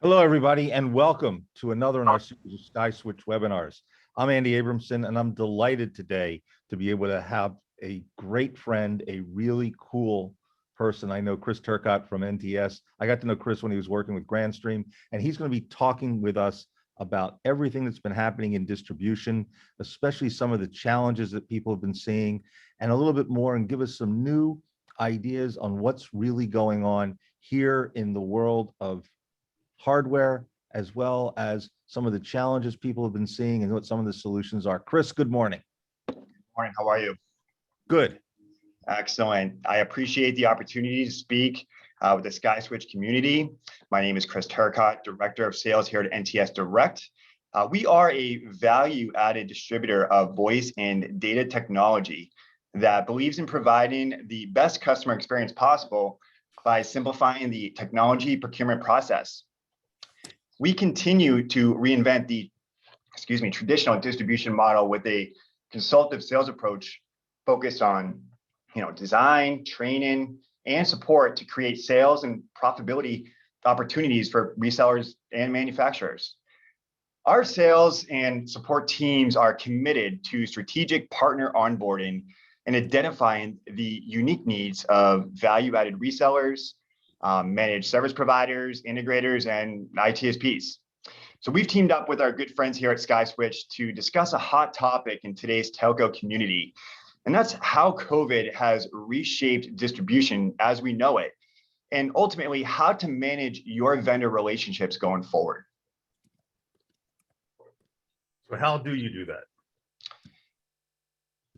Hello, everybody, and welcome to another in our series of Sky Switch webinars. I'm Andy Abramson, and I'm delighted today to be able to have a great friend, a really cool person. I know Chris Turcotte from NTS. I got to know Chris when he was working with Grandstream, and he's going to be talking with us about everything that's been happening in distribution, especially some of the challenges that people have been seeing, and a little bit more, and give us some new ideas on what's really going on here in the world of hardware, as well as some of the challenges people have been seeing and what some of the solutions are. Chris, good morning. Morning, how are you? Good. Excellent. I appreciate the opportunity to speak with the Sky Switch community. My name is Chris Turcotte, Director of Sales here at NTS Direct. We are a value-added distributor of voice and data technology that believes in providing the best customer experience possible by simplifying the technology procurement process. We continue to reinvent the traditional distribution model with a consultative sales approach focused on design, training, and support to create sales and profitability opportunities for resellers and manufacturers. Our sales and support teams are committed to strategic partner onboarding and identifying the unique needs of value-added resellers, managed service providers, integrators, and ITSPs. So we've teamed up with our good friends here at Sky Switch to discuss a hot topic in today's telco community, and that's how COVID has reshaped distribution as we know it, and ultimately how to manage your vendor relationships going forward. So how do you do that?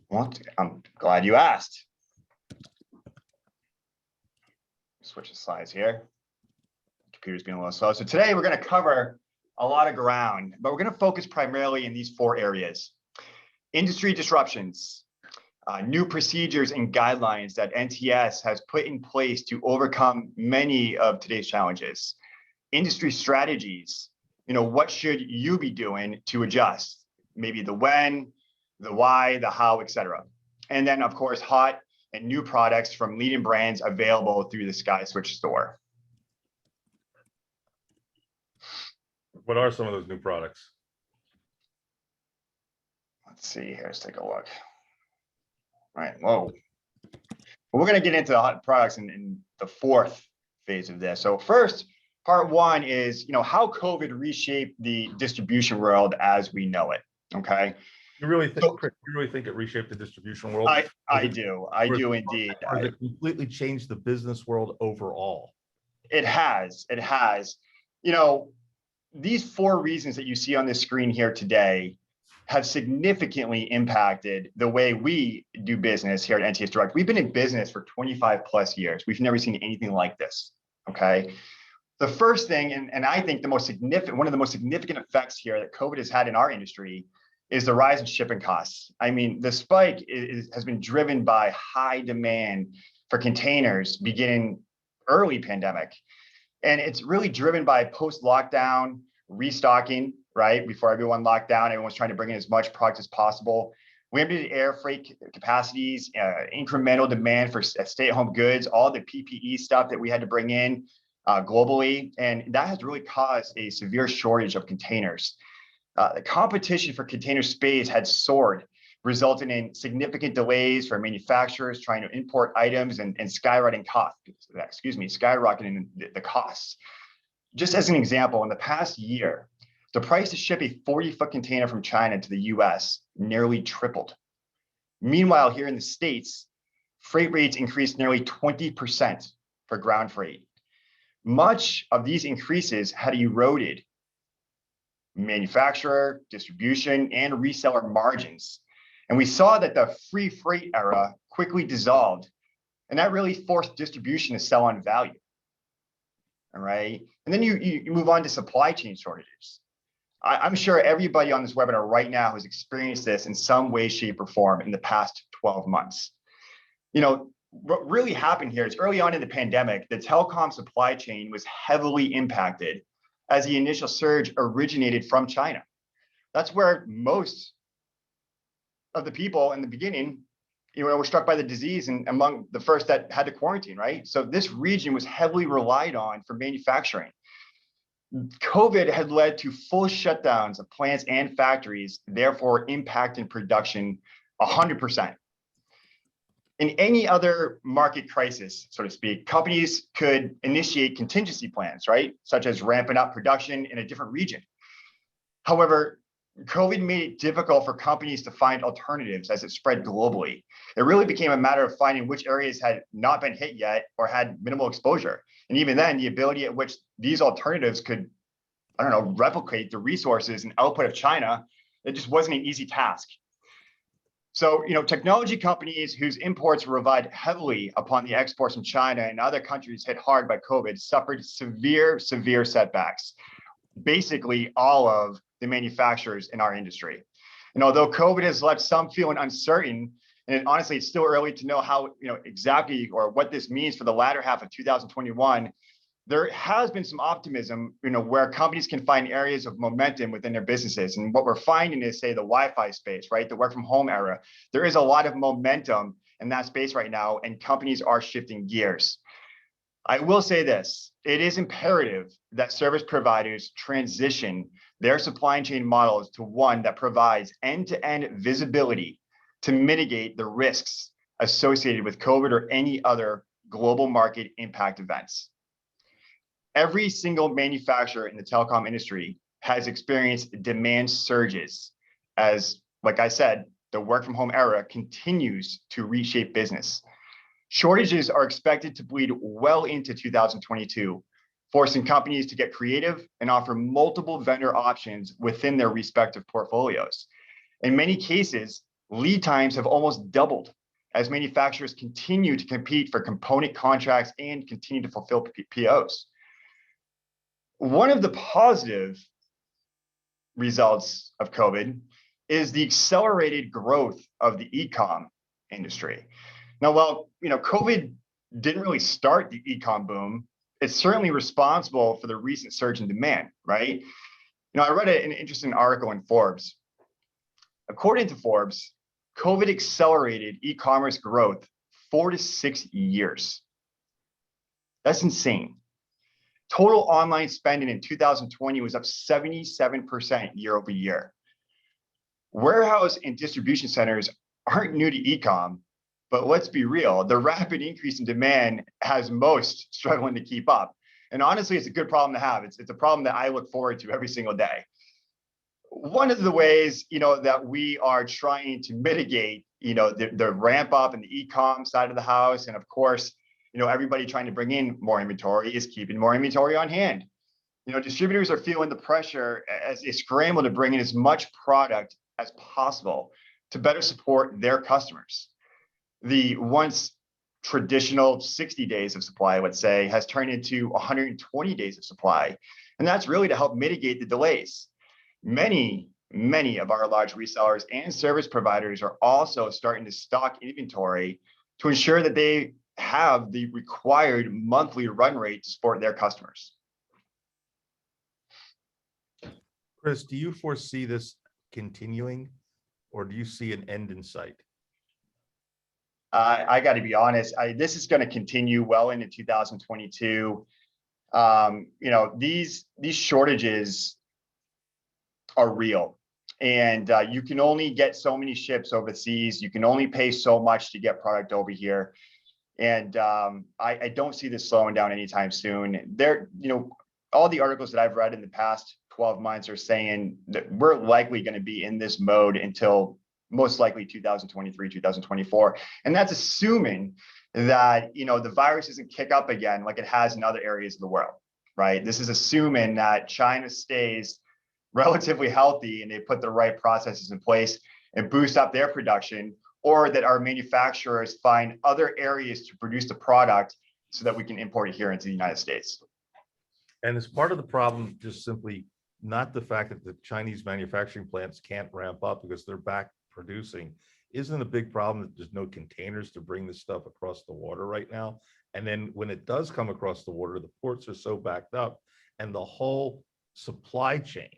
Well, I'm glad you asked. Switch the slides here. Computer's being a little slow. So today we're going to cover a lot of ground, but we're going to focus primarily in these four areas: industry disruptions, new procedures and guidelines that NTS has put in place to overcome many of today's challenges, industry strategies, what should you be doing to adjust, maybe the when, the why, the how, etc. And then, of course, hot and new products from leading brands available through the Sky Switch store. What are some of those new products? Let's see here, let's take a look. All right, whoa. Well, we're gonna get into the hot products in the fourth phase of this. So first, part one is, how COVID reshaped the distribution world as we know it, okay? You really think it reshaped the distribution world? I do indeed. Or it completely changed the business world overall? It has. These four reasons that you see on this screen here today have significantly impacted the way we do business here at NTS Direct. We've been in business for 25 plus years. We've never seen anything like this, okay? The first thing, and I think one of the most significant effects here that COVID has had in our industry is the rise in shipping costs. I mean, the spike has been driven by high demand for containers beginning early pandemic. And it's really driven by post-lockdown restocking, right? Before everyone locked down, everyone was trying to bring in as much product as possible. Limited air freight capacities, incremental demand for stay-at-home goods, all the PPE stuff that we had to bring in globally. And that has really caused a severe shortage of containers. The competition for container space had soared, resulting in significant delays for manufacturers trying to import items and skyrocketing the costs. Just as an example, in the past year, the price to ship a 40-foot container from China to the US nearly tripled. Meanwhile, here in the States, freight rates increased nearly 20% for ground freight. Much of these increases had eroded manufacturer, distribution, and reseller margins. And we saw that the free freight era quickly dissolved, and that really forced distribution to sell on value. All right. And then you move on to supply chain shortages. I'm sure everybody on this webinar right now has experienced this in some way, shape, or form in the past 12 months. What really happened here is early on in the pandemic, the telecom supply chain was heavily impacted as the initial surge originated from China. That's where most of the people in the beginning, were struck by the disease and among the first that had to quarantine, right? So this region was heavily relied on for manufacturing. COVID had led to full shutdowns of plants and factories, therefore impacting production 100%. In any other market crisis, so to speak, companies could initiate contingency plans, right? Such as ramping up production in a different region. However, COVID made it difficult for companies to find alternatives as it spread globally. It really became a matter of finding which areas had not been hit yet or had minimal exposure. And even then, the ability at which these alternatives could, I don't know, replicate the resources and output of China, it just wasn't an easy task. So, technology companies whose imports relied heavily upon the exports from China and other countries hit hard by COVID suffered severe setbacks. Basically, all of the manufacturers in our industry. And although COVID has left some feeling uncertain, and honestly, it's still early to know how, exactly or what this means for the latter half of 2021, there has been some optimism, where companies can find areas of momentum within their businesses. And what we're finding is, say, the Wi-Fi space, right? The work from home era. There is a lot of momentum in that space right now, and companies are shifting gears. I will say this, it is imperative that service providers transition their supply chain models to one that provides end-to-end visibility to mitigate the risks associated with COVID or any other global market impact events. Every single manufacturer in the telecom industry has experienced demand surges as, like I said, the work from home era continues to reshape business. Shortages are expected to bleed well into 2022, forcing companies to get creative and offer multiple vendor options within their respective portfolios. In many cases, lead times have almost doubled as manufacturers continue to compete for component contracts and continue to fulfill POs. One of the positive results of COVID is the accelerated growth of the e-com industry. Now, while COVID didn't really start the e-com boom, it's certainly responsible for the recent surge in demand, right? I read an interesting article in Forbes. According to Forbes, COVID accelerated e-commerce growth 4 to 6 years. That's insane. Total online spending in 2020 was up 77% year over year. Warehouse and distribution centers aren't new to e-com, but let's be real, the rapid increase in demand has most struggling to keep up. And honestly, it's a good problem to have. It's a problem that I look forward to every single day. One of the ways, that we are trying to mitigate, the ramp up in the e-com side of the house, and of course, everybody trying to bring in more inventory is keeping more inventory on hand. Distributors are feeling the pressure as they scramble to bring in as much product as possible to better support their customers. The once traditional 60 days of supply, let's say, has turned into 120 days of supply. And that's really to help mitigate the delays. Many of our large resellers and service providers are also starting to stock inventory to ensure that they have the required monthly run rate to support their customers. Chris, do you foresee this continuing, or do you see an end in sight? I got to be honest, this is going to continue well into 2022. These shortages are real, and you can only get so many ships overseas. You can only pay so much to get product over here, and I don't see this slowing down anytime soon. All the articles that I've read in the past 12 months are saying that we're likely going to be in this mode until most likely 2023, 2024. And that's assuming that, the virus doesn't kick up again like it has in other areas of the world, right? This is assuming that China stays relatively healthy and they put the right processes in place and boost up their production, or that our manufacturers find other areas to produce the product so that we can import it here into the United States. And is part of the problem just simply not the fact that the Chinese manufacturing plants can't ramp up because they're back producing? Isn't a big problem that there's no containers to bring this stuff across the water right now? And then when it does come across the water, the ports are so backed up, and the whole supply chain,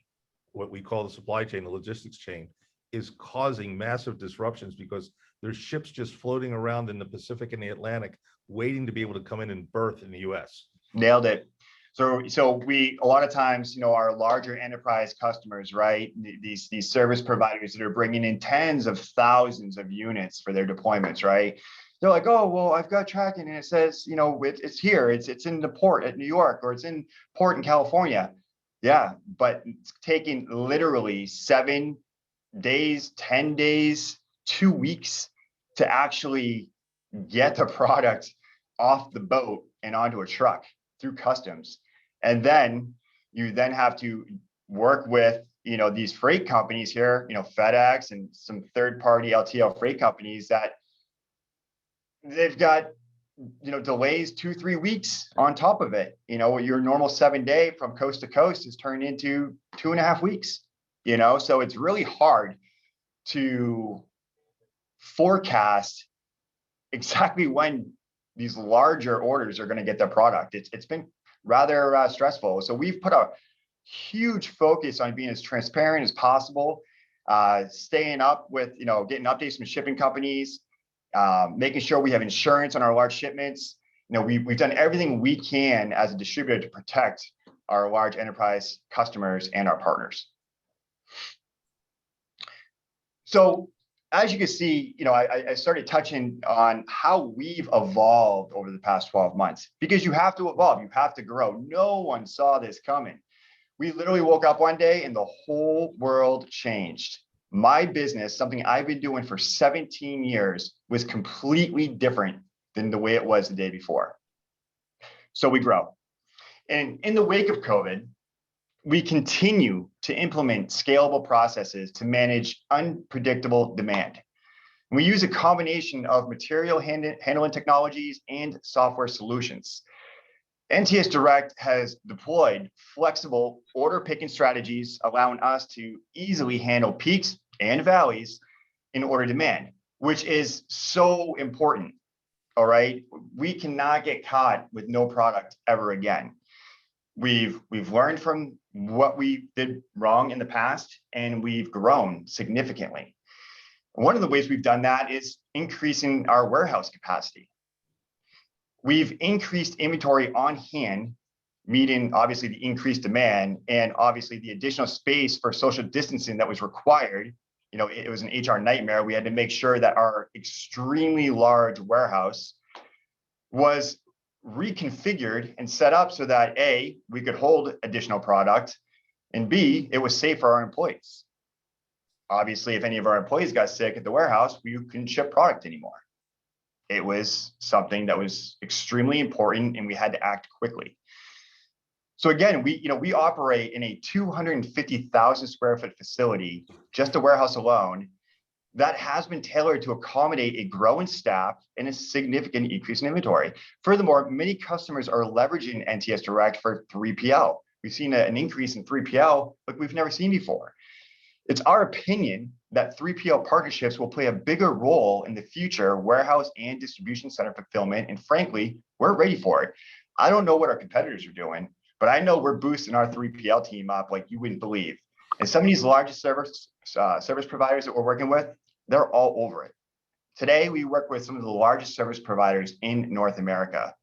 what we call the supply chain, the logistics chain, is causing massive disruptions because there's ships just floating around in the Pacific and the Atlantic waiting to be able to come in and berth in the US. Nailed it. So we, a lot of times, our larger enterprise customers, right? These service providers that are bringing in tens of thousands of units for their deployments, right? They're like, oh, well, I've got tracking and it says, it's here, it's in the port at New York, or it's in port in California. Yeah, but it's taking literally 7 days, 10 days, 2 weeks to actually get the product off the boat and onto a truck through customs. And then you then have to work with, these freight companies here, FedEx and some third-party LTL freight companies that they've got, delays 2-3 weeks on top of it. Your normal 7-day from coast to coast is turned into 2.5 weeks, so it's really hard to forecast exactly when these larger orders are going to get their product. It's been rather stressful. So we've put a huge focus on being as transparent as possible, staying up with, getting updates from shipping companies, making sure we have insurance on our large shipments. We've done everything we can as a distributor to protect our large enterprise customers and our partners. So as you can see, I started touching on how we've evolved over the past 12 months, because you have to evolve, you have to grow. No one saw this coming. We literally woke up one day and the whole world changed. My business, something I've been doing for 17 years, was completely different than the way it was the day before. So we grow. And in the wake of COVID, we continue to implement scalable processes to manage unpredictable demand. We use a combination of material handling technologies and software solutions. NTS Direct has deployed flexible order picking strategies, allowing us to easily handle peaks and valleys in order demand, which is so important. All right. We cannot get caught with no product ever again. We've learned from what we did wrong in the past, and we've grown significantly. One of the ways we've done that is increasing our warehouse capacity. We've increased inventory on hand, meeting obviously the increased demand and obviously the additional space for social distancing that was required. It was an HR nightmare. We had to make sure that our extremely large warehouse was reconfigured and set up so that A, we could hold additional product, and B, it was safe for our employees. Obviously, if any of our employees got sick at the warehouse, we couldn't ship product anymore. It was something that was extremely important, and we had to act quickly. So again, we operate in a 250,000 square foot facility, just a warehouse alone, that has been tailored to accommodate a growing staff and a significant increase in inventory. Furthermore, many customers are leveraging NTS Direct for 3PL. We've seen an increase in 3PL like we've never seen before. It's our opinion that 3PL partnerships will play a bigger role in the future warehouse and distribution center fulfillment. And frankly, we're ready for it. I don't know what our competitors are doing, but I know we're boosting our 3PL team up like you wouldn't believe. And some of these largest service providers that we're working with, they're all over it. Today, we work with some of the largest service providers in North America.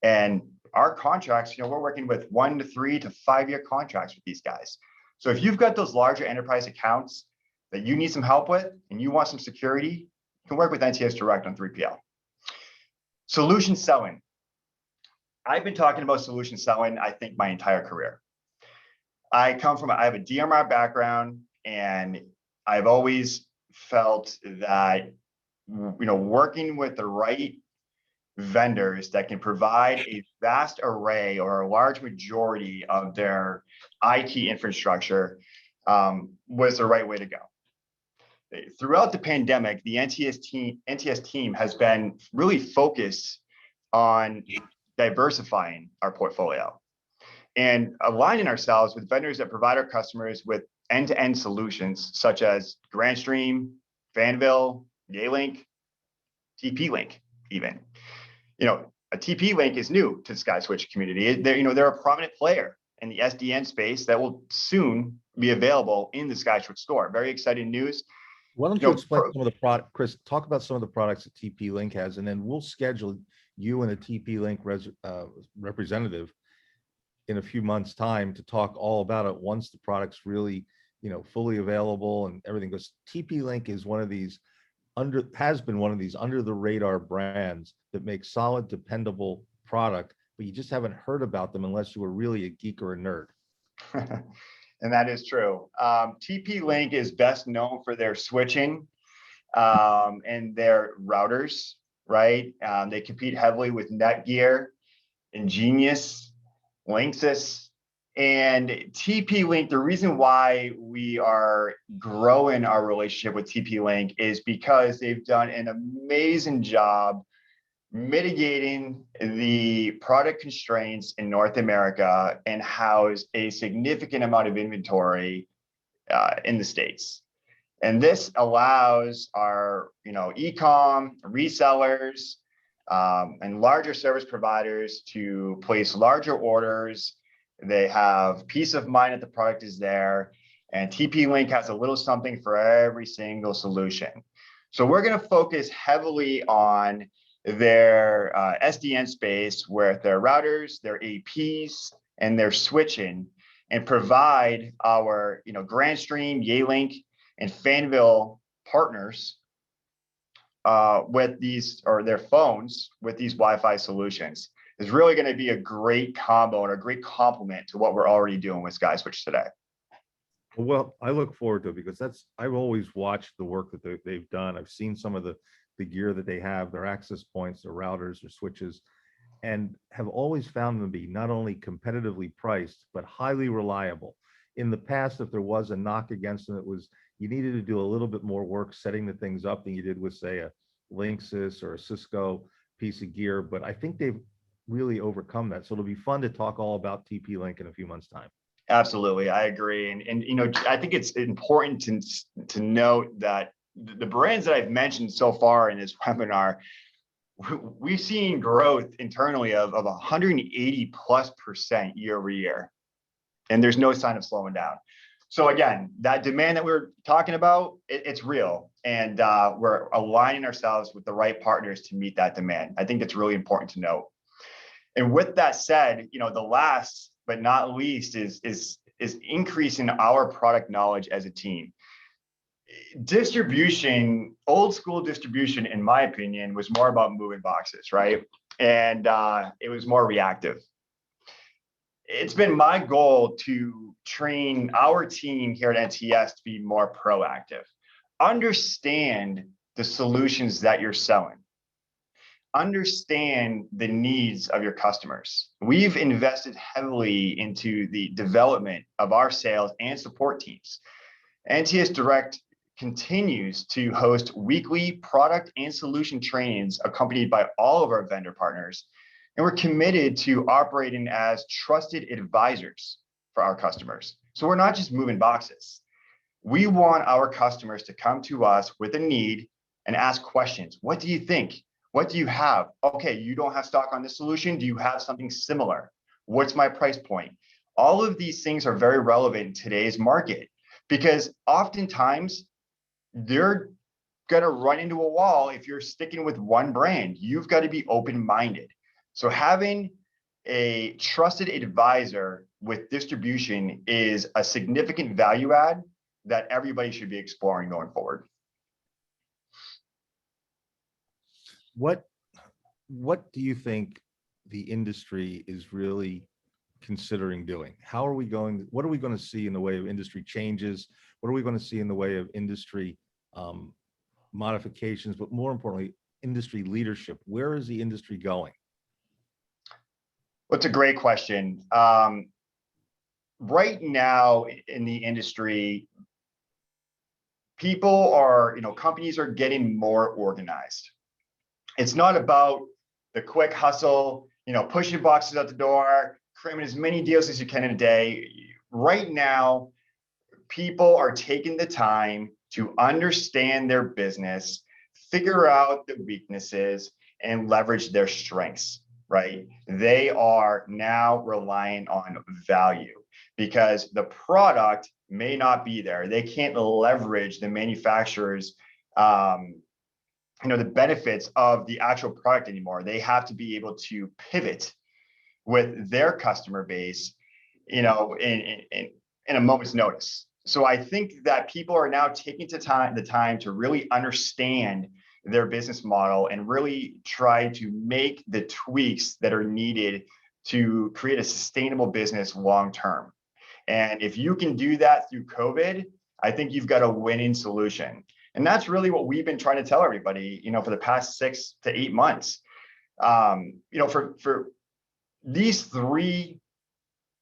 And our contracts, we're working with 1 to 3 to 5 year contracts with these guys. So if you've got those larger enterprise accounts that you need some help with and you want some security, you can work with NTS Direct on 3PL. Solution selling. I've been talking about solution selling, I think, my entire career. I have a DMR background, and I've always felt that, working with the right vendors that can provide a vast array or a large majority of their IT infrastructure was the right way to go. Throughout the pandemic, the NTS team has been really focused on diversifying our portfolio and aligning ourselves with vendors that provide our customers with end-to-end solutions such as GrandStream, Vanville, Yealink, TP-Link even. A TP-Link is new to the SkySwitch community. They're a prominent player in the SDN space that will soon be available in the SkySwitch store. Very exciting news. Why don't you explain some of the product, Chris, talk about some of the products that TP-Link has, and then we'll schedule you and a TP-Link representative in a few months' time to talk all about it once the product's really, fully available and everything. Because TP-Link is one of these has been one of these under the radar brands that make solid, dependable product, but you just haven't heard about them unless you were really a geek or a nerd. And that is true. TP-Link is best known for their switching and their routers, right? They compete heavily with Netgear, Ingenious, Linksys, and TP-Link. The reason why we are growing our relationship with TP-Link is because they've done an amazing job mitigating the product constraints in North America and house a significant amount of inventory in the States. And this allows our, e-com resellers and larger service providers to place larger orders. They have peace of mind that the product is there, and TP-Link has a little something for every single solution. So we're going to focus heavily on their SDN space with their routers, their APs, and their switching, and provide our, Grandstream, Yealink, and Fanville partners with these, or their phones with these Wi-Fi solutions. Is really going to be a great combo and a great complement to what we're already doing with SkySwitch today. Well, I look forward to it because I've always watched the work that they've done. I've seen some of the gear that they have, their access points, their routers, their switches, and have always found them to be not only competitively priced, but highly reliable. In the past, if there was a knock against them, it was you needed to do a little bit more work setting the things up than you did with, say, a Linksys or a Cisco piece of gear. But I think they've really overcome that. So it'll be fun to talk all about TP-Link in a few months' time. Absolutely, I agree. And I think it's important to note that the brands that I've mentioned so far in this webinar, we've seen growth internally of 180+% year over year. And there's no sign of slowing down. So again, that demand that we're talking about, it's real. And we're aligning ourselves with the right partners to meet that demand. I think that's really important to note. And with that said, the last but not least is increasing our product knowledge as a team. Distribution, old school distribution, in my opinion, was more about moving boxes, right? And it was more reactive. It's been my goal to train our team here at NTS to be more proactive. Understand the solutions that you're selling. Understand the needs of your customers. We've invested heavily into the development of our sales and support teams. NTS Direct continues to host weekly product and solution trainings accompanied by all of our vendor partners. And we're committed to operating as trusted advisors for our customers. So we're not just moving boxes. We want our customers to come to us with a need and ask questions. What do you think? What do you have? Okay, you don't have stock on this solution. Do you have something similar? What's my price point? All of these things are very relevant in today's market because oftentimes they're going to run into a wall if you're sticking with one brand. You've got to be open-minded. So having a trusted advisor with distribution is a significant value add that everybody should be exploring going forward. What do you think the industry is really considering doing? What are we going to see in the way of industry changes? What are we going to see in the way of industry modifications, but more importantly, industry leadership? Where is the industry going? Well, it's a great question. Right now in the industry, companies are getting more organized. It's not about the quick hustle, pushing boxes out the door, cramming as many deals as you can in a day. Right now, people are taking the time to understand their business, figure out the weaknesses, and leverage their strengths, right? They are now relying on value because the product may not be there. They can't leverage the manufacturer's the benefits of the actual product anymore. They have to be able to pivot with their customer base, in a moment's notice. So I think that people are now taking the time to really understand their business model and really try to make the tweaks that are needed to create a sustainable business long term. And if you can do that through COVID, I think you've got a winning solution. And that's really what we've been trying to tell everybody, for the past 6 to 8 months. For these three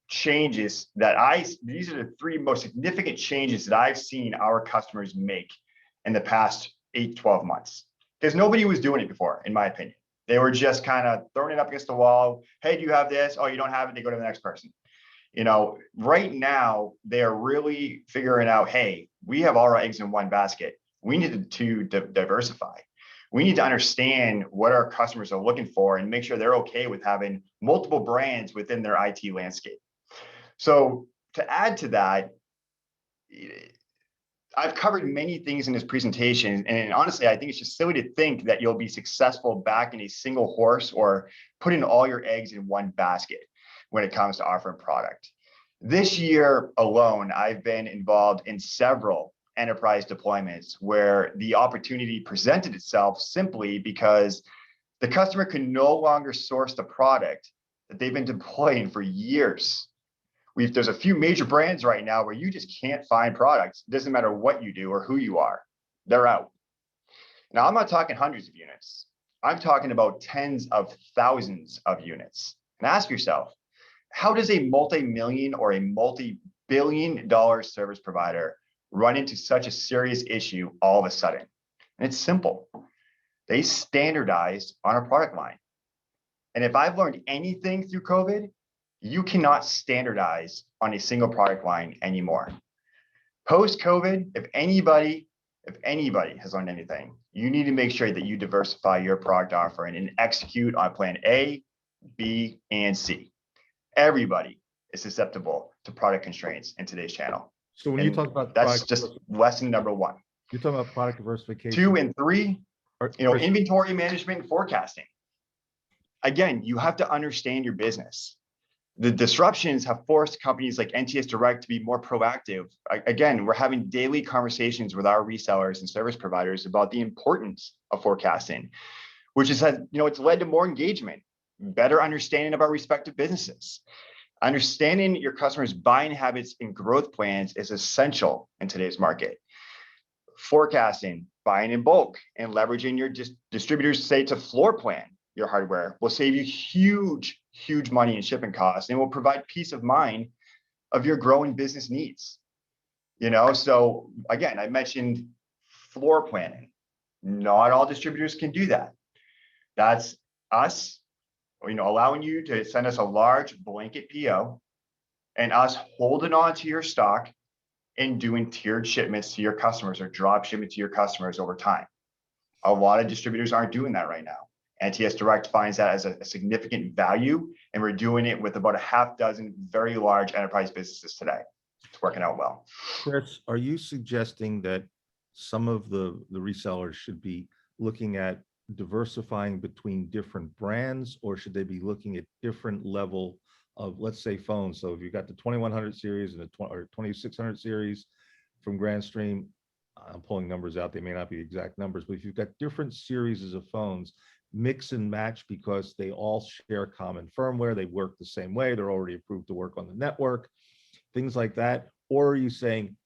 changes these are the three most significant changes that I've seen our customers make in the past 8-12 months. Because nobody was doing it before, in my opinion. They were just kind of throwing it up against the wall. Hey, do you have this? Oh, you don't have it. They go to the next person. Right now, they are really figuring out, hey, we have all our eggs in one basket. We need to diversify. We need to understand what our customers are looking for and make sure they're okay with having multiple brands within their IT landscape. So to add to that, I've covered many things in this presentation, and honestly, I think it's just silly to think that you'll be successful backing a single horse or putting all your eggs in one basket when it comes to offering product. This year alone, I've been involved in several enterprise deployments where the opportunity presented itself simply because the customer can no longer source the product that they've been deploying for years. There's a few major brands right now where you just can't find products. It doesn't matter what you do or who you are, they're out. Now, I'm not talking hundreds of units. I'm talking about tens of thousands of units. And ask yourself, how does a multi-million or a multi-billion-dollar service provider run into such a serious issue all of a sudden? And it's simple. They standardized on a product line. And if I've learned anything through COVID, you cannot standardize on a single product line anymore. Post-COVID, if anybody has learned anything, you need to make sure that you diversify your product offering and execute on plan A, B, and C. Everybody is susceptible to product constraints in today's channel. So when you talk about that's just lesson number one. You're talking about product diversification. 2 and 3, inventory management and forecasting. Again, you have to understand your business. The disruptions have forced companies like NTS Direct to be more proactive. Again, we're having daily conversations with our resellers and service providers about the importance of forecasting, which has it's led to more engagement, better understanding of our respective businesses. Understanding your customers' buying habits and growth plans is essential in today's market. Forecasting, buying in bulk, and leveraging your distributors, say, to floor plan your hardware will save you huge money in shipping costs and will provide peace of mind of your growing business needs. So again, I mentioned floor planning. Not all distributors can do that. That's us, allowing you to send us a large blanket PO and us holding on to your stock and doing tiered shipments to your customers or drop shipment to your customers over time. A lot of distributors aren't doing that right now. NTS Direct finds that as a significant value, and we're doing it with about a half dozen very large enterprise businesses today. It's working out well. Chris, are you suggesting that some of the resellers should be looking at diversifying between different brands, or should they be looking at different level of, let's say, phones? So if you've got the 2100 series and the 2600 series from Grandstream, I'm pulling numbers out, they may not be exact numbers, but if you've got different series of phones, mix and match because they all share common firmware, they work the same way, they're already approved to work on the network, things like that? Or are you saying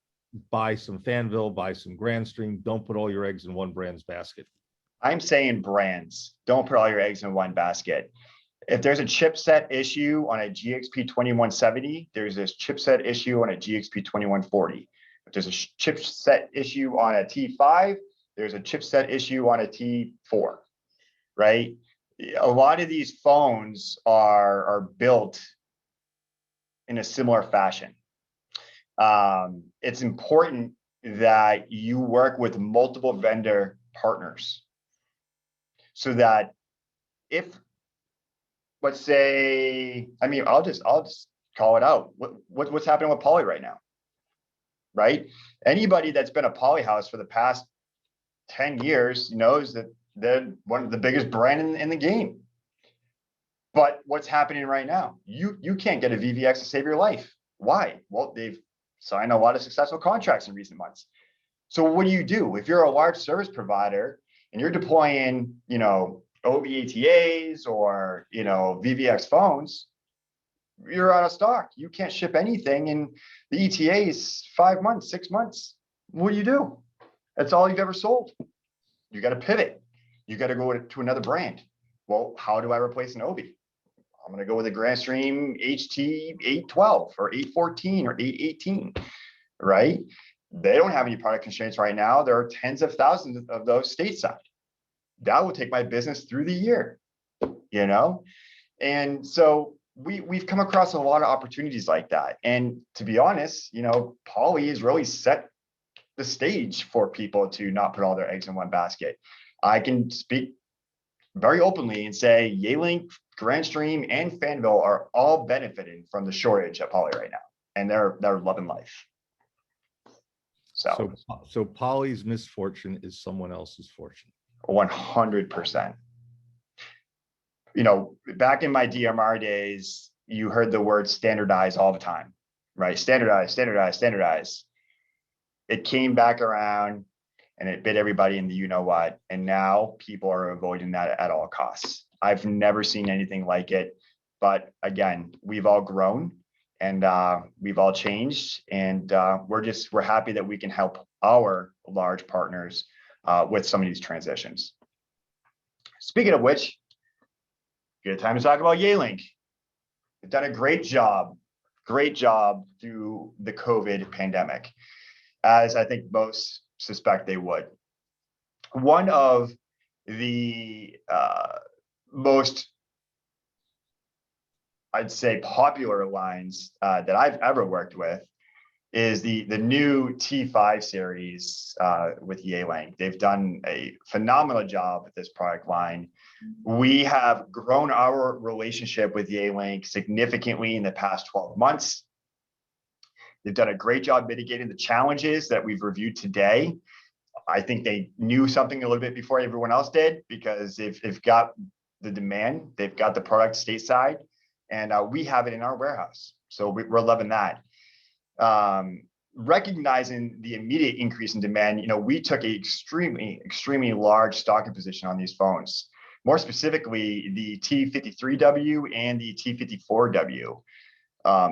buy some Fanville, buy some Grandstream, don't put all your eggs in one brand's basket? I'm saying brands, don't put all your eggs in one basket. If there's a chipset issue on a GXP 2170, there's this chipset issue on a GXP 2140. If there's a chipset issue on a T5, there's a chipset issue on a T4. Right? A lot of these phones are built in a similar fashion. It's important that you work with multiple vendor partners so that if, let's say, I'll just call it out. What's happening with Poly right now, right? Anybody that's been a Poly house for the past 10 years knows that they're one of the biggest brand in the game. But what's happening right now? You can't get a VVX to save your life. Why? Well, they've signed a lot of successful contracts in recent months. So what do? If you're a large service provider and you're deploying, OVATAs or, VVX phones, you're out of stock. You can't ship anything and the ETA is 5 months, 6 months. What do? That's all you've ever sold. You got to pivot. You got to go to another brand. Well, how do I replace an OV? I'm going to go with a Grandstream HT 812 or 814 or 818, right? They don't have any product constraints right now. There are tens of thousands of those stateside. That will take my business through the year, And so we've come across a lot of opportunities like that. And to be honest, Poly has really set the stage for people to not put all their eggs in one basket. I can speak very openly and say Yealink, Grandstream, and Fanville are all benefiting from the shortage at Poly right now, and they're loving life. So Poly's misfortune is someone else's fortune. 100%. Back in my DMR days, you heard the word standardize all the time, right? Standardize, standardize, standardize. It came back around and it bit everybody in the you-know-what. And now people are avoiding that at all costs. I've never seen anything like it. But again, we've all grown and we've all changed. And we're happy that we can help our large partners with some of these transitions. Speaking of which, good time to talk about Yealink. They've done a great job through the COVID pandemic, as I think most suspect they would. One of the most, I'd say, popular lines that I've ever worked with is the new T5 series with Yealink. They've done a phenomenal job with this product line. We have grown our relationship with Yealink significantly in the past 12 months. They've done a great job mitigating the challenges that we've reviewed today. I think they knew something a little bit before everyone else did, because they've got the demand, they've got the product stateside, and we have it in our warehouse. So we're loving that. Recognizing the immediate increase in demand, we took a extremely large stocking position on these phones. More specifically, the T53W and the T54W.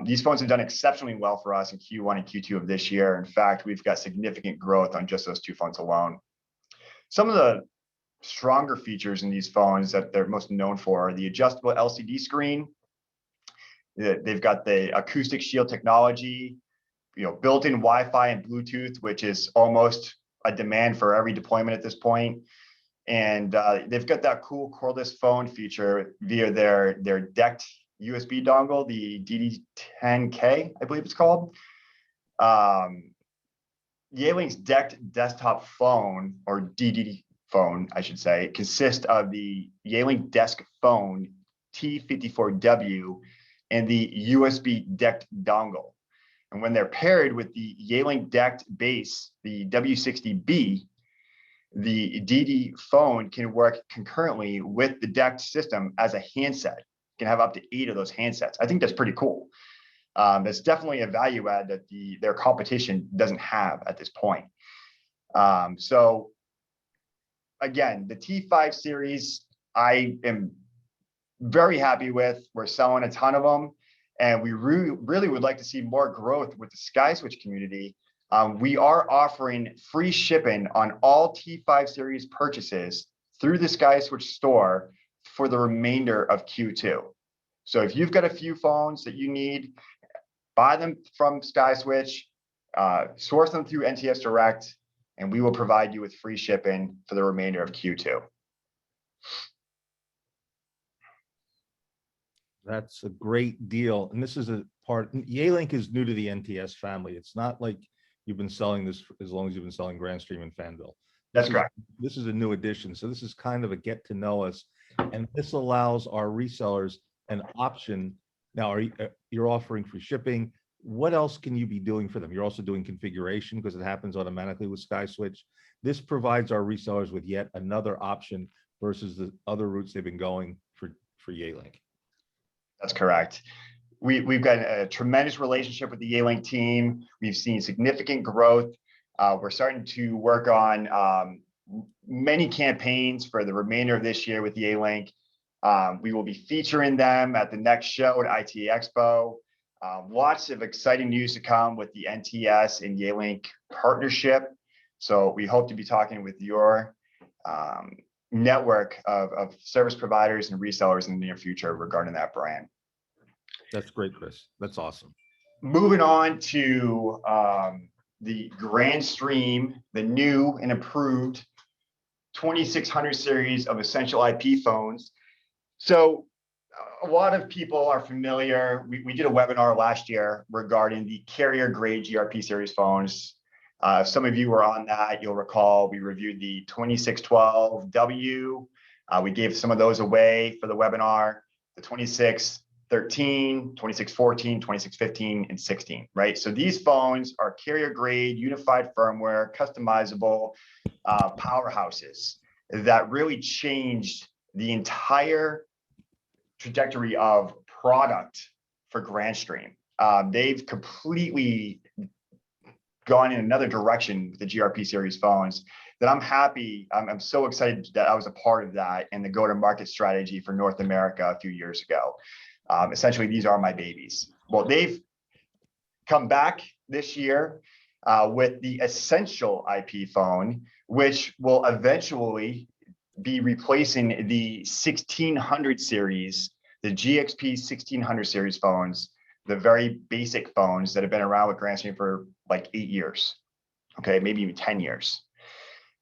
These phones have done exceptionally well for us in Q1 and Q2 of this year. In fact, we've got significant growth on just those two phones alone. Some of the stronger features in these phones that they're most known for are the adjustable LCD screen. They've got the acoustic shield technology, built-in Wi-Fi and Bluetooth, which is almost a demand for every deployment at this point. And they've got that cool cordless phone feature via their decked USB dongle, the DD10K, I believe it's called. Yealink's decked desktop phone, or DD phone, I should say, consists of the Yealink Desk Phone T54W and the USB decked dongle. And when they're paired with the Yealink decked base, the W60B, the DD phone can work concurrently with the decked system as a handset. It can have up to 8 of those handsets. I think that's pretty cool. That's definitely a value add that their competition doesn't have at this point. So again, the T5 series, I am very happy with. We're selling a ton of them, and we really would like to see more growth with the SkySwitch community. We are offering free shipping on all T5 series purchases through the SkySwitch store for the remainder of Q2. So if you've got a few phones that you need, buy them from SkySwitch, source them through NTS Direct, and we will provide you with free shipping for the remainder of Q2. That's a great deal. And this is a part, Yealink is new to the NTS family. It's not like you've been selling this as long as you've been selling Grandstream and Fanville. That's correct. This is a new addition. So this is kind of a get to know us. And this allows our resellers an option. Now, you're offering free shipping. What else can you be doing for them? You're also doing configuration because it happens automatically with SkySwitch. This provides our resellers with yet another option versus the other routes they've been going for Yealink. That's correct. We've got a tremendous relationship with the Yealink team. We've seen significant growth. We're starting to work on many campaigns for the remainder of this year with Yealink. We will be featuring them at the next show at ITA Expo. Lots of exciting news to come with the NTS and Yealink partnership. So we hope to be talking with your network of service providers and resellers in the near future regarding that brand. That's great, Chris. That's awesome. Moving on to the Grand Stream, the new and improved 2600 series of essential IP phones. So a lot of people are familiar. We did a webinar last year regarding the carrier grade GRP series phones. Some of you were on that. You'll recall we reviewed the 2612W. We gave some of those away for the webinar, the 2613, 2614, 2615, and 16, right? So these phones are carrier grade, unified firmware, customizable powerhouses that really changed the entire trajectory of product for Grandstream. They've completely gone in another direction with the GRP series phones that I'm happy. I'm so excited that I was a part of that and the go-to-market strategy for North America a few years ago. Essentially, these are my babies. Well, they've come back this year with the Essential IP phone, which will eventually be replacing the 1600 series, the GXP 1600 series phones, the very basic phones that have been around with Grandstream for like 8 years, okay, maybe even 10 years.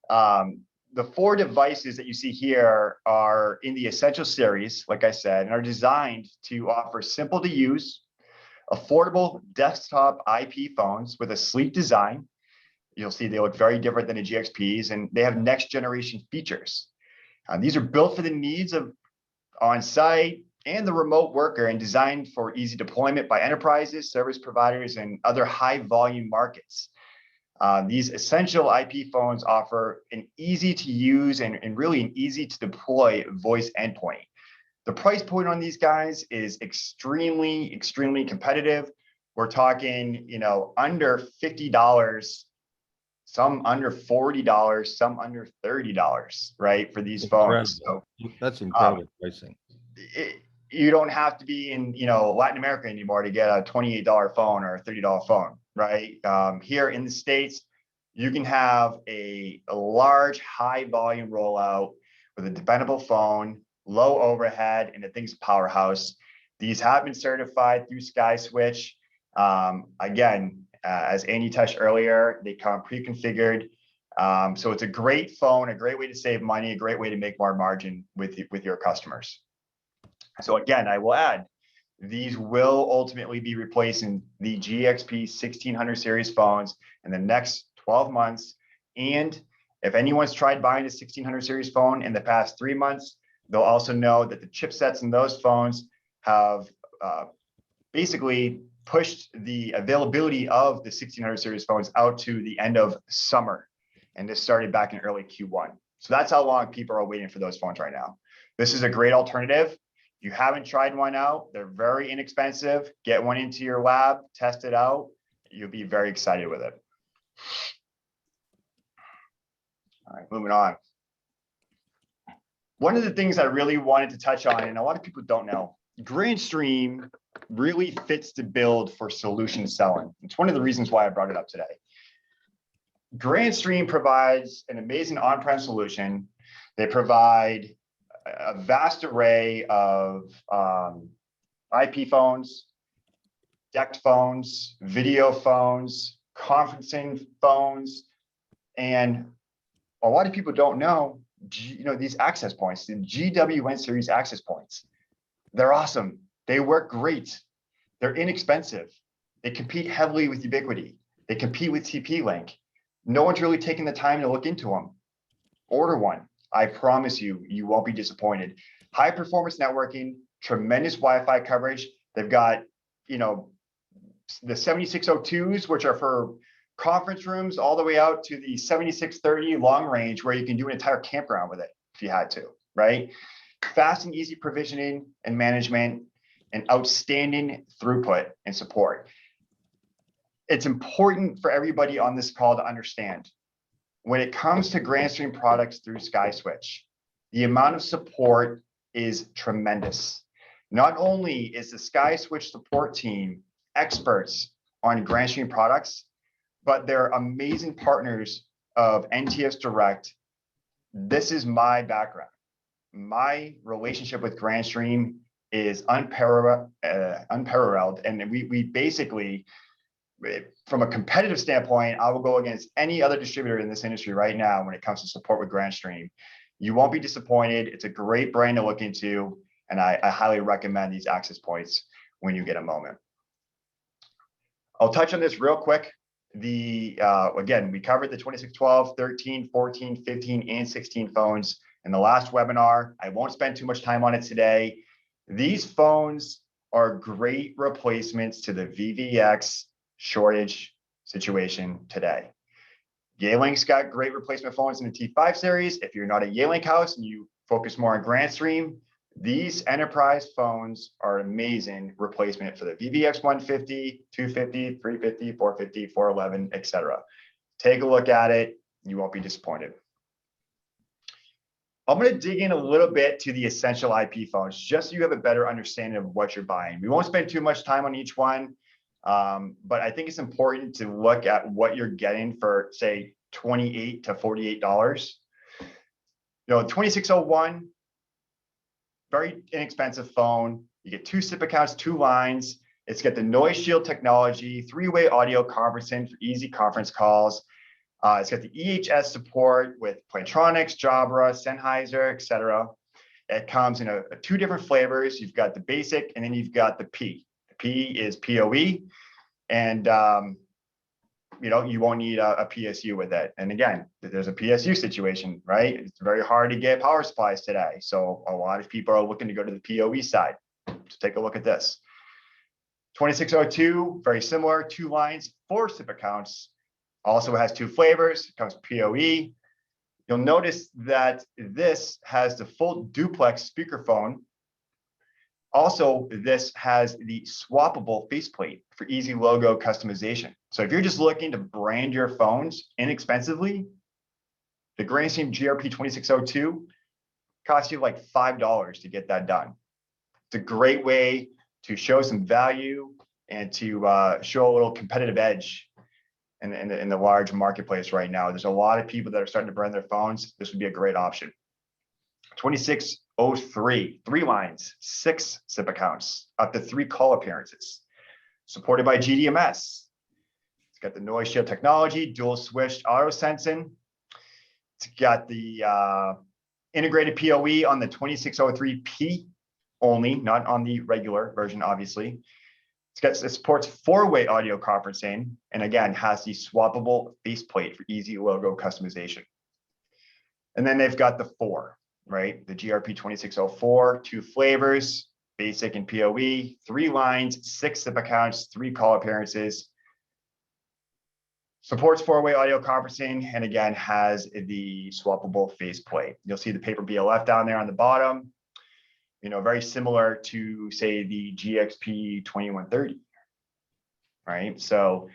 The 4 devices that you see here are in the Essential series, like I said, and are designed to offer simple to use, affordable desktop IP phones with a sleek design. You'll see they look very different than the GXPs, and they have next generation features. These are built for the needs of on-site and the remote worker and designed for easy deployment by enterprises, service providers, and other high volume markets. These Essential IP phones offer an easy to use and really an easy to deploy voice endpoint. The price point on these guys is extremely, extremely competitive. We're talking, under $50, some under $40, some under $30, right, for these phones. So that's incredible pricing. You don't have to be in, Latin America anymore to get a $28 phone or a $30 phone, right? Here in the States, you can have a large, high volume rollout with a dependable phone, low overhead, and the thing's a powerhouse. These have been certified through SkySwitch. Again, as Andy touched earlier, they come pre-configured. So it's a great phone, a great way to save money, a great way to make more margin with your customers. So again, I will add, these will ultimately be replacing the GXP 1600 series phones in the next 12 months. And if anyone's tried buying a 1600 series phone in the past 3 months, they'll also know that the chipsets in those phones have basically pushed the availability of the 1600 series phones out to the end of summer. And this started back in early Q1. So that's how long people are waiting for those phones right now. This is a great alternative. If you haven't tried one out, they're very inexpensive. Get one into your lab, test it out. You'll be very excited with it. All right, moving on. One of the things I really wanted to touch on, and a lot of people don't know, Grandstream really fits the build for solution selling. It's one of the reasons why I brought it up today. Grandstream provides an amazing on-prem solution. They provide a vast array of IP phones, DECT phones, video phones, conferencing phones, and a lot of people don't know, these access points, the GWN series access points. They're awesome. They work great. They're inexpensive. They compete heavily with Ubiquiti. They compete with TP-Link. No one's really taking the time to look into them. Order one. I promise you, you won't be disappointed. High performance networking, tremendous Wi-Fi coverage. They've got, the 7602s, which are for conference rooms, all the way out to the 7630 long range, where you can do an entire campground with it if you had to, right? Fast and easy provisioning and management. and outstanding throughput and support. It's important for everybody on this call to understand when it comes to Grandstream products through SkySwitch, the amount of support is tremendous. Not only is the SkySwitch support team experts on Grandstream products, but they're amazing partners of NTS Direct. This is my background. My relationship with Grandstream is unparalleled, and we basically, from a competitive standpoint, I will go against any other distributor in this industry right now when it comes to support with Grandstream. You won't be disappointed. It's a great brand to look into, and I highly recommend these access points when you get a moment. I'll touch on this real quick. Again, we covered the 2612, 13, 14, 15, and 16 phones in the last webinar. I won't spend too much time on it today. These phones are great replacements to the VVX shortage situation today. Yeelink's got great replacement phones in the T5 series. If you're not a Yeelink house and you focus more on Grandstream, these enterprise phones are an amazing replacement for the VVX 150, 250, 350, 450, 411, etc. Take a look at it. You won't be disappointed. I'm going to dig in a little bit to the essential IP phones, just so you have a better understanding of what you're buying. We won't spend too much time on each one, but I think it's important to look at what you're getting for, say, $28 to $48. 2601, very inexpensive phone. You get 2 SIP accounts, 2 lines. It's got the noise shield technology, 3-way audio conferencing for easy conference calls. It's got the EHS support with Plantronics, Jabra, Sennheiser, etc. It comes in 2 different flavors. You've got the basic, and then you've got the P. The P is PoE, and you won't need a PSU with it. And again, there's a PSU situation, right? It's very hard to get power supplies today, so a lot of people are looking to go to the PoE side. So take a look at this. 2602, very similar, 2 lines, 4 SIP accounts. Also has 2 flavors. It comes PoE. You'll notice that this has the full duplex speakerphone. Also, this has the swappable faceplate for easy logo customization. So if you're just looking to brand your phones inexpensively, the Grandstream GRP 2602 costs you like $5 to get that done. It's a great way to show some value and to show a little competitive edge in the large marketplace right now. There's a lot of people that are starting to brand their phones. This would be a great option. 2603, 3 lines, 6 SIP accounts, up to 3 call appearances. Supported by GDMS. It's got the noise shield technology, dual switched auto sensing. It's got the integrated PoE on the 2603P only, not on the regular version, obviously. It supports 4-way audio conferencing, and again, has the swappable faceplate for easy logo customization. And then they've got the 4, right? The GRP 2604, 2 flavors, basic and PoE, 3 lines, 6 SIP accounts, 3 call appearances. Supports 4-way audio conferencing, and again, has the swappable faceplate. You'll see the paper BLF down there on the bottom. Very similar to, say, the GXP 2130, right? So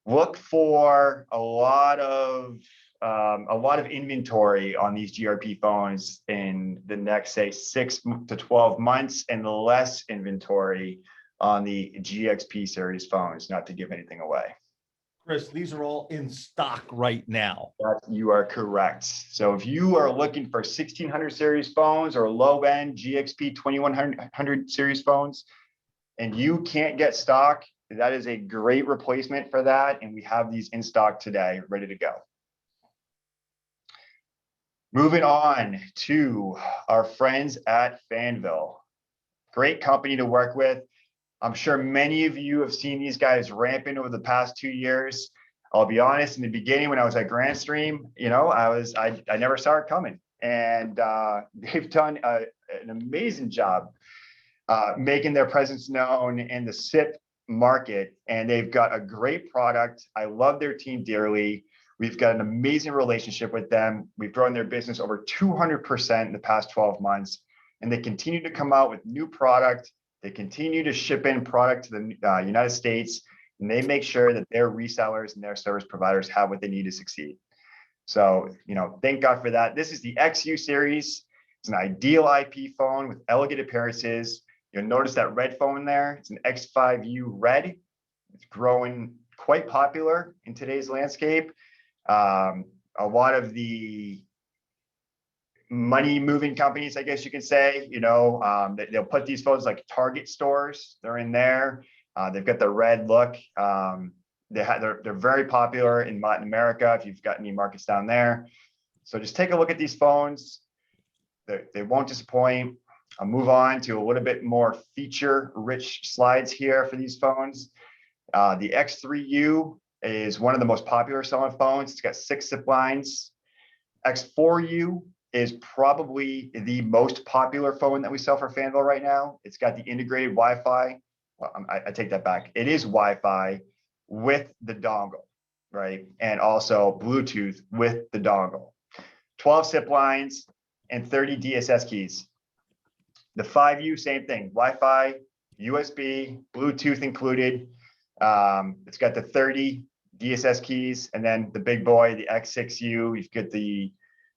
look for a lot of inventory on these GRP phones in the next, say, 6 to 12 months, and less inventory on the GXP series phones, not to give anything away. Chris, these are all in stock right now. You are correct. So if you are looking for 1600 series phones or low-end GXP 2100 series phones, and you can't get stock, that is a great replacement for that. And we have these in stock today, ready to go. Moving on to our friends at Fanville. Great company to work with. I'm sure many of you have seen these guys ramping over the past 2 years. I'll be honest, in the beginning, when I was at Grandstream, I never saw it coming. And they've done an amazing job making their presence known in the SIP market. And they've got a great product. I love their team dearly. We've got an amazing relationship with them. We've grown their business over 200% in the past 12 months. And they continue to come out with new product They continue to ship in product to the United States, and they make sure that their resellers and their service providers have what they need to succeed. So, thank God for that. This is the XU series. It's an ideal IP phone with elegant appearances. You'll notice that red phone there. It's an X5U red. It's growing quite popular in today's landscape. A lot of the money moving companies, I guess you can say, they'll put these phones like Target stores. They're in there. They've got the red look. They're very popular in Latin America, if you've got any markets down there. So just take a look at these phones. They won't disappoint. I'll move on to a little bit more feature-rich slides here for these phones. The X3U is one of the most popular selling phones. It's got 6 zip lines. X4U is probably the most popular phone that we sell for Fanville right now. It's got the integrated Wi-Fi. Well, I take that back. It is Wi-Fi with the dongle, right? And also Bluetooth with the dongle. 12 zip lines and 30 DSS keys. The 5U, same thing. Wi-Fi, USB, Bluetooth included. It's got the 30 DSS keys, and then the big boy, the X6U. You've got the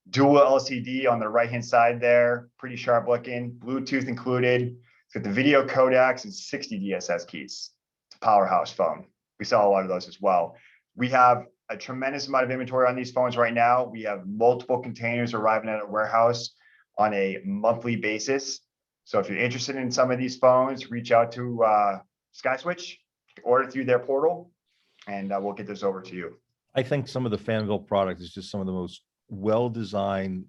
dual LCD on the right-hand side there, pretty sharp looking. Bluetooth included. It's got the video codecs and 60 DSS keys. It's a powerhouse phone. We sell a lot of those as well. We have a tremendous amount of inventory on these phones right now. We have multiple containers arriving at our warehouse on a monthly basis. So if you're interested in some of these phones, reach out to SkySwitch, order through their portal, and we'll get this over to you. I think some of the Fanville product is just some of the most well-designed,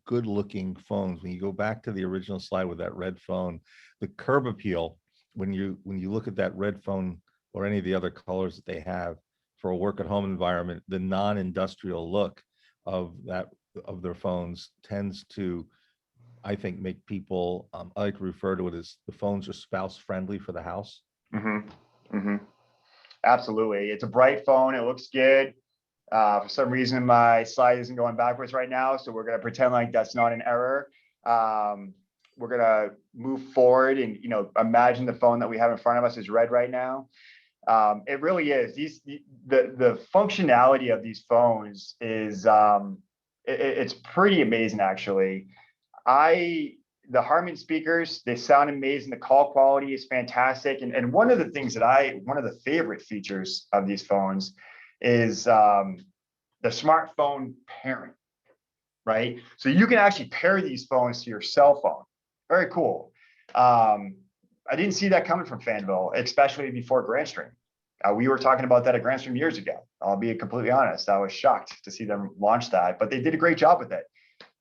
good-looking phones. When you go back to the original slide with that red phone, the curb appeal, when you look at that red phone or any of the other colors that they have for a work-at-home environment, the non-industrial look of their phones tends to, I think, make people, I like to refer to it as the phones are spouse-friendly for the house. Absolutely. It's a bright phone. It looks good. For some reason, my slide isn't going backwards right now, so we're going to pretend like that's not an error. We're going to move forward and, imagine the phone that we have in front of us is red right now. It really is. The functionality of these phones is it's pretty amazing, actually. The Harman speakers, they sound amazing. The call quality is fantastic. And one of the things one of the favorite features of these phones is the smartphone pairing, right? So you can actually pair these phones to your cell phone. Very cool. I didn't see that coming from Fanville, especially before Grandstream. We were talking about that at Grandstream years ago. I'll be completely honest. I was shocked to see them launch that, but they did a great job with it.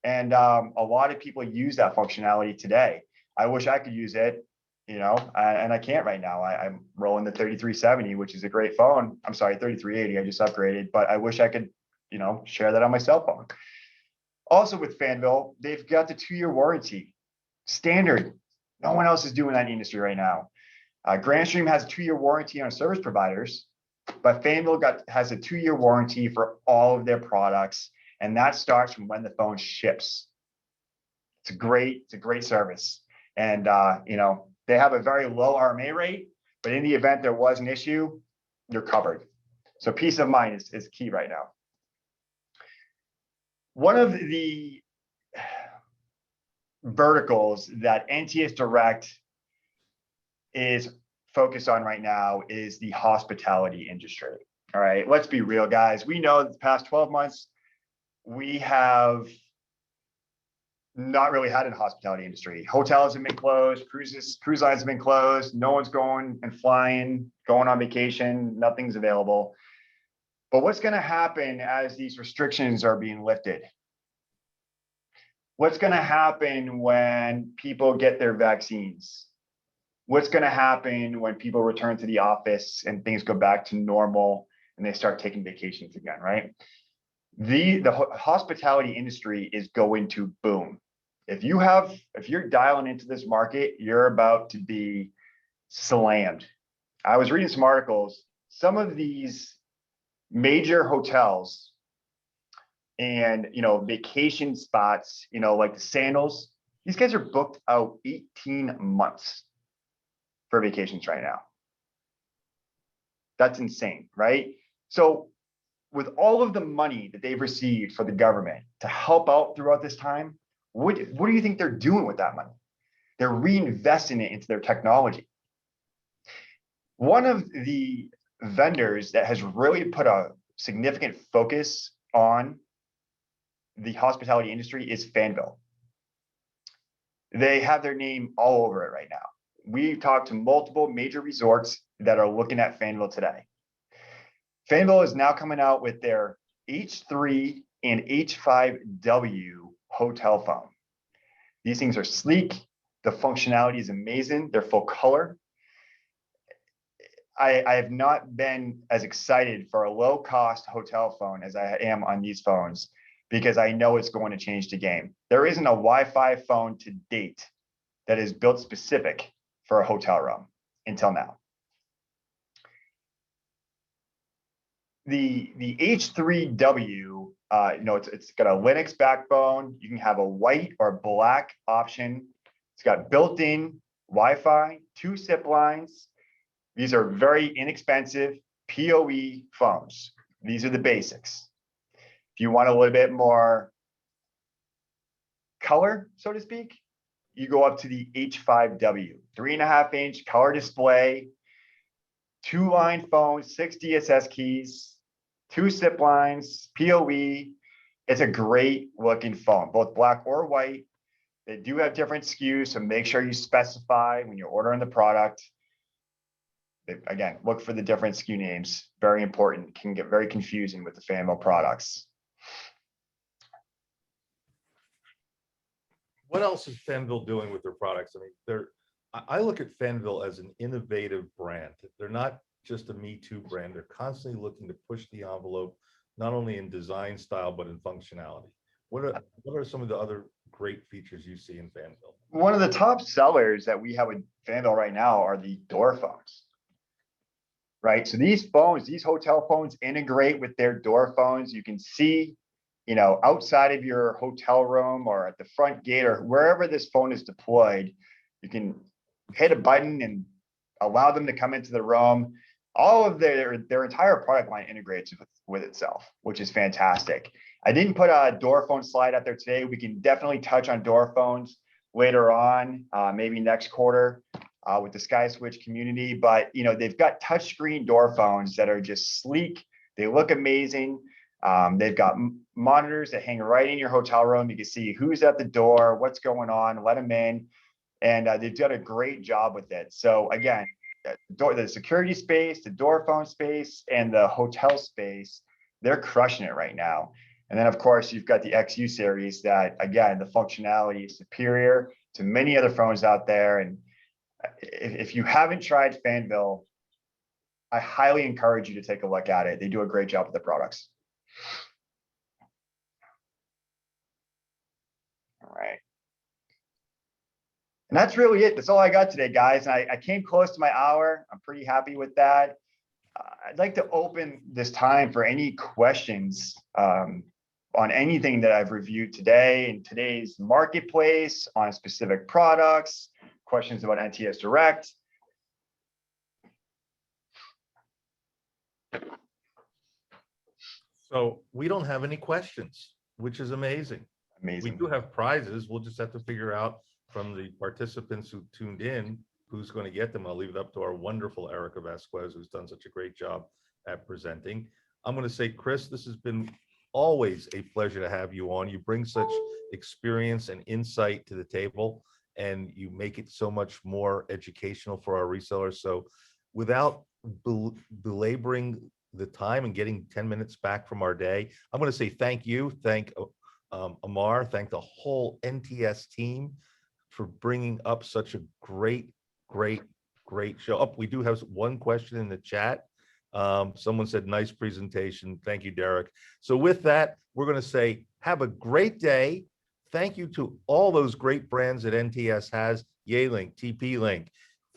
And a lot of people use that functionality today. I wish I could use it, and I can't right now. I'm rolling the 3370, which is a great phone. I'm sorry, 3380. I just upgraded, but I wish I could, share that on my cell phone. Also with Fanville, they've got the 2-year warranty. Standard. No one else is doing that in the industry right now. Grandstream has a 2-year warranty on service providers, but Fanville has a 2-year warranty for all of their products. And that starts from when the phone ships. It's a great service. And, they have a very low RMA rate, but in the event there was an issue, you're covered. So peace of mind is key right now. One of the verticals that NTS Direct is focused on right now is the hospitality industry. All right, let's be real, guys. We know that the past 12 months, we have not really had a hospitality industry. Hotels have been closed, cruise lines have been closed. No one's going and flying, going on vacation, nothing's available. But what's going to happen as these restrictions are being lifted? What's going to happen when people get their vaccines? What's going to happen when people return to the office and things go back to normal and they start taking vacations again, right? The hospitality industry is going to boom. If you're dialing into this market, you're about to be slammed. I was reading some articles. Some of these major hotels and vacation spots, like the Sandals, these guys are booked out 18 months. for vacations right now. That's insane, right? So with all of the money that they've received for the government to help out throughout this time, what do you think they're doing with that money? They're reinvesting it into their technology. One of the vendors that has really put a significant focus on the hospitality industry is Fanville. They have their name all over it right now. We've talked to multiple major resorts that are looking at Fanville today. Fanville is now coming out with their H3 and H5W hotel phone. These things are sleek. The functionality is amazing. They're full color. I have not been as excited for a low-cost hotel phone as I am on these phones, because I know it's going to change the game. There isn't a Wi-Fi phone to date that is built specific for a hotel room until now. The H3W, it's got a Linux backbone. You can have a white or black option. It's got built-in Wi-Fi, 2 SIP lines. These are very inexpensive PoE phones. These are the basics. If you want a little bit more color, so to speak, you go up to the H5W, 3.5-inch color display, 2-line phone, 6 DSS keys, 2 SIP lines, PoE. It's a great looking phone, both black or white. They do have different SKUs, so make sure you specify when you're ordering the product. Again, look for the different SKU names. Very important. Can get very confusing with the Fanville products. What else is Fanville doing with their products? I mean, I look at Fanville as an innovative brand. They're not just a Me Too brand. They're constantly looking to push the envelope, not only in design style, but in functionality. What are some of the other great features you see in Fanville? One of the top sellers that we have with Fanville right now are the door phones. Right. So these phones, these hotel phones integrate with their door phones. You can see, outside of your hotel room or at the front gate or wherever this phone is deployed, you can hit a button and allow them to come into the room. All of their entire product line integrates with itself, which is fantastic. I didn't put a door phone slide out there today. We can definitely touch on door phones later on, maybe next quarter. With the SkySwitch community, but they've got touchscreen door phones that are just sleek. They look amazing. They've got monitors that hang right in your hotel room. You can see who's at the door, what's going on, let them in, and they've done a great job with it. So again, the security space, the door phone space, and the hotel space, they're crushing it right now. And then of course you've got the XU series that, again, the functionality is superior to many other phones out there. And if you haven't tried Fanville, I highly encourage you to take a look at it. They do a great job with the products. All right. And that's really it. That's all I got today, guys. And I came close to my hour. I'm pretty happy with that. I'd like to open this time for any questions on anything that I've reviewed today in today's marketplace, on specific products, questions about NTS Direct. So we don't have any questions, which is amazing. Amazing. We do have prizes. We'll just have to figure out from the participants who tuned in who's going to get them. I'll leave it up to our wonderful Erica Vasquez, who's done such a great job at presenting. I'm going to say, Chris, this has been always a pleasure to have you on. You bring such experience and insight to the table, and you make it so much more educational for our resellers. So without belaboring the time and getting 10 minutes back from our day, I'm going to say thank you. Thank Amar. Thank the whole NTS team for bringing up such a great show. Oh, we do have one question in the chat. Someone said, nice presentation. Thank you, Derek. So with that, we're going to say, have a great day. Thank you to all those great brands that NTS has: Yealink, TP-Link,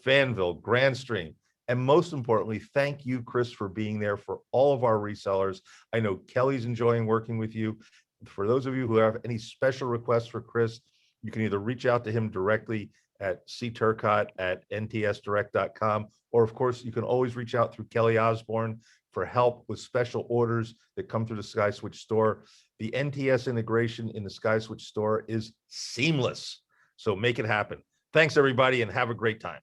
Fanville, Grandstream, and most importantly, thank you, Chris, for being there for all of our resellers. I know Kelly's enjoying working with you. For those of you who have any special requests for Chris, You can either reach out to him directly at cturcott@ntsdirect.com, or of course, you can always reach out through Kelly Osborne for help with special orders that come through the SkySwitch store. The NTS integration in the SkySwitch store is seamless. So make it happen. Thanks, everybody, and have a great time.